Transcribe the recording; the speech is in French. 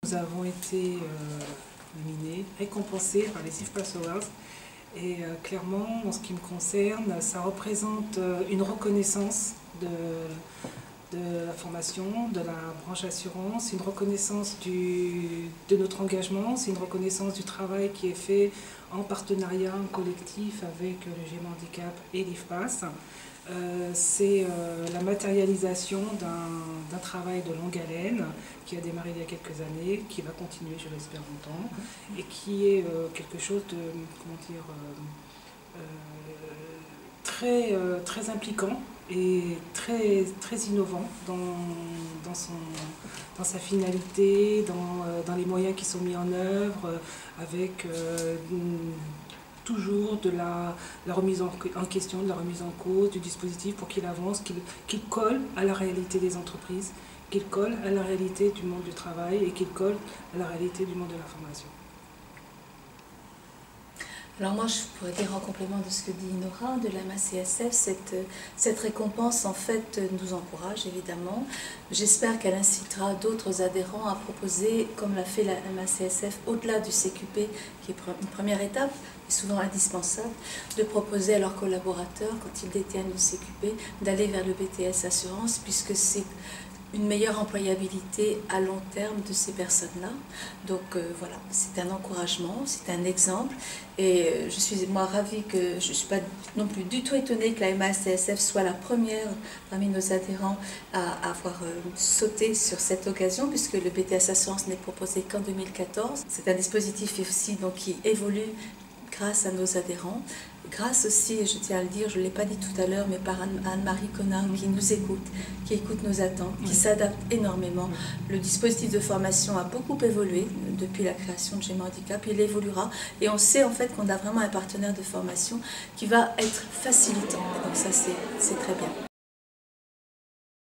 Nous avons été nominés, récompensés par les IFPAS Awards. Et clairement, en ce qui me concerne, ça représente une reconnaissance de la formation, de la branche assurance, une reconnaissance de notre engagement, c'est une reconnaissance du travail qui est fait en partenariat, en collectif avec le GEM Handicap et l'IFPAS. C'est la matérialisation d'un travail de longue haleine qui a démarré il y a quelques années, qui va continuer, je l'espère, longtemps, et qui est quelque chose de, comment dire, très impliquant et très innovant dans sa finalité, dans les moyens qui sont mis en œuvre, avec toujours de la remise en question, de la remise en cause du dispositif pour qu'il avance, qu'il colle à la réalité des entreprises, qu'il colle à la réalité du monde du travail et qu'il colle à la réalité du monde de la formation. Alors moi, je pourrais dire en complément de ce que dit Nora, de la MACSF, cette récompense en fait nous encourage évidemment. J'espère qu'elle incitera d'autres adhérents à proposer, comme l'a fait la MACSF, au-delà du CQP, qui est une première étape, et souvent indispensable, de proposer à leurs collaborateurs, quand ils détiennent le CQP, d'aller vers le BTS Assurance, puisque c'est une meilleure employabilité à long terme de ces personnes-là. Donc voilà, c'est un encouragement, c'est un exemple. Et je suis moi ravie que, je ne suis pas non plus du tout étonnée que la MACSF soit la première parmi nos adhérents à avoir sauté sur cette occasion, puisque le BTS Assurance n'est proposé qu'en 2014. C'est un dispositif aussi donc, qui évolue grâce à nos adhérents. Grâce aussi, je tiens à le dire, je ne l'ai pas dit tout à l'heure, mais par Anne-Marie Connard qui nous écoute, qui écoute nos attentes, qui s'adapte énormément. Le dispositif de formation a beaucoup évolué depuis la création de GEM Handicap, il évoluera et on sait en fait qu'on a vraiment un partenaire de formation qui va être facilitant. Et donc ça c'est très bien.